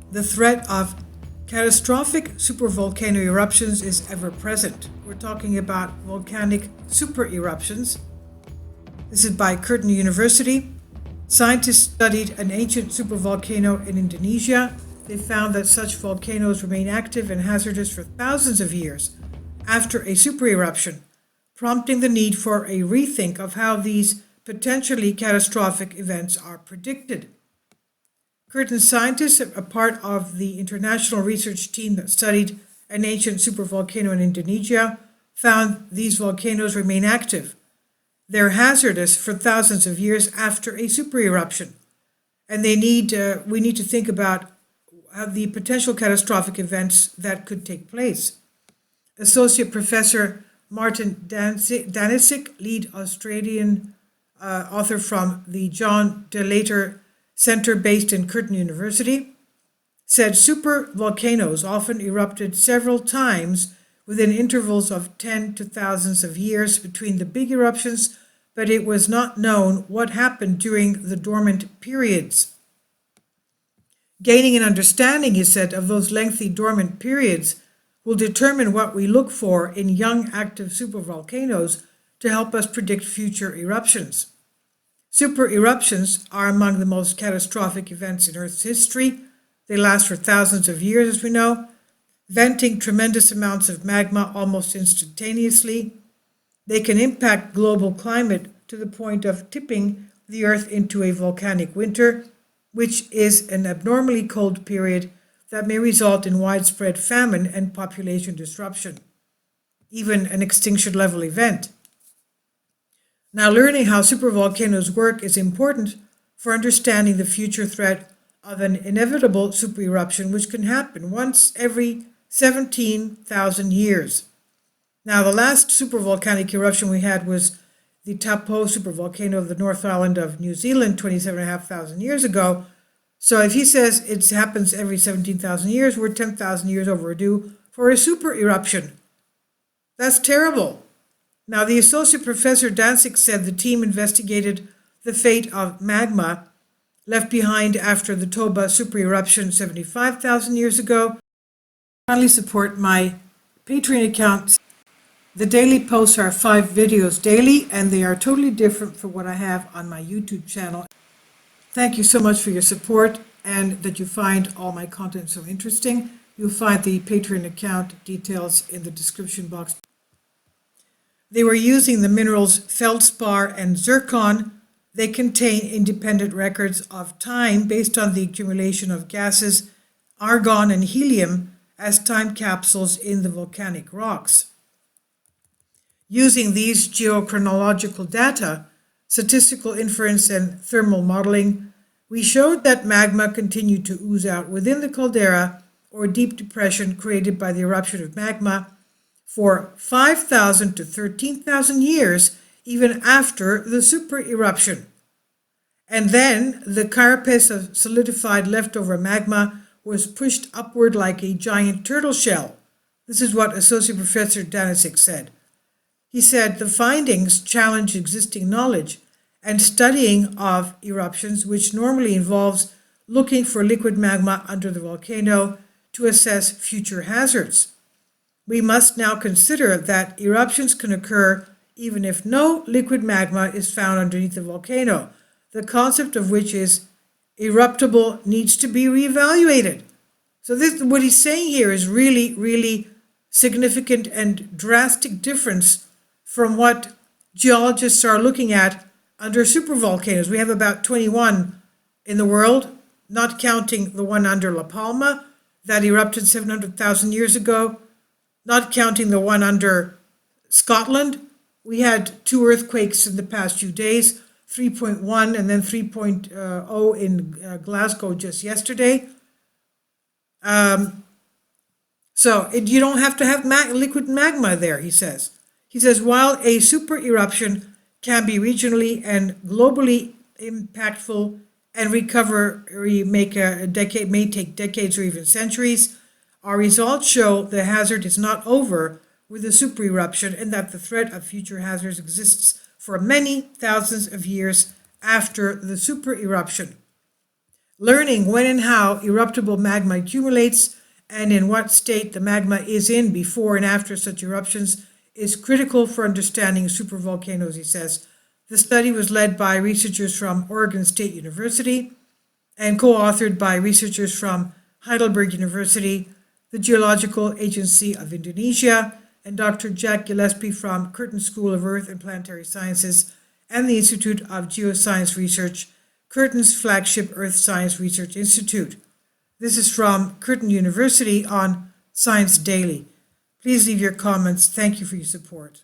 The threat of catastrophic supervolcano eruptions is ever present. We're talking about volcanic supereruptions. This is by Curtin University. Scientists studied an ancient supervolcano in Indonesia. They found that such volcanoes remain active and hazardous for thousands of years after a supereruption, prompting the need for a rethink of how these potentially catastrophic events are predicted. Curtin scientists, a part of the international research team that studied an ancient supervolcano in Indonesia, found these volcanoes remain active. They're hazardous for thousands of years after a supereruption, and we need to think about the potential catastrophic events that could take place. Associate Professor Martin Danisic, lead Australian author from the John de Later Center based in Curtin University, said supervolcanoes often erupted several times within intervals of 10 to thousands of years between the big eruptions, but it was not known what happened during the dormant periods. Gaining an understanding, he said, of those lengthy dormant periods will determine what we look for in young active supervolcanoes to help us predict future eruptions. Supereruptions are among the most catastrophic events in Earth's history. They last for thousands of years, as we know, venting tremendous amounts of magma almost instantaneously. They can impact global climate to the point of tipping the Earth into a volcanic winter, which is an abnormally cold period that may result in widespread famine and population disruption, even an extinction-level event. Now, learning how supervolcanoes work is important for understanding the future threat of an inevitable supereruption, which can happen once every 17,000 years. Now, the last supervolcanic eruption we had was the Taupo supervolcano of the North Island of New Zealand 27,500 years ago. So if he says it happens every 17,000 years, we're 10,000 years overdue for a supereruption. That's terrible. Now, the associate professor Danzig said the team investigated the fate of magma left behind after the Toba supereruption 75,000 years ago. Kindly support my Patreon account. The daily posts are 5 videos daily, and they are totally different from what I have on my YouTube channel. Thank you so much for your support and that you find all my content so interesting. You'll find the Patreon account details in the description box. They were using the minerals feldspar and zircon. They contain independent records of time based on the accumulation of gases, argon and helium, as time capsules in the volcanic rocks. Using these geochronological data, statistical inference and thermal modeling, we showed that magma continued to ooze out within the caldera or deep depression created by the eruption of magma for 5,000 to 13,000 years, even after the supereruption. And then the carapace of solidified leftover magma was pushed upward like a giant turtle shell. This is what Associate Professor Danisic said. He said the findings challenge existing knowledge and studying of eruptions, which normally involves looking for liquid magma under the volcano to assess future hazards. We must now consider that eruptions can occur even if no liquid magma is found underneath the volcano, the concept of which is eruptible needs to be reevaluated. So this, what he's saying here is really, really significant and drastic difference from what geologists are looking at under supervolcanoes. We have about 21 in the world, not counting the one under La Palma that erupted 700,000 years ago, not counting the one under Scotland. We had 2 earthquakes in the past few days, 3.1 and then 3.0 in Glasgow just yesterday. So you don't have to have liquid magma there, he says. He says, while a supereruption can be regionally and globally impactful and recovery may take decades or even centuries, our results show the hazard is not over with a supereruption and that the threat of future hazards exists for many thousands of years after the supereruption. Learning when and how eruptible magma accumulates and in what state the magma is in before and after such eruptions is critical for understanding supervolcanoes, he says. The study was led by researchers from Oregon State University and co-authored by researchers from Heidelberg University, the Geological Agency of Indonesia, and Dr. Jack Gillespie from Curtin School of Earth and Planetary Sciences and the Institute of Geoscience Research, Curtin's flagship Earth Science Research Institute. This is from Curtin University on Science Daily. Please leave your comments. Thank you for your support.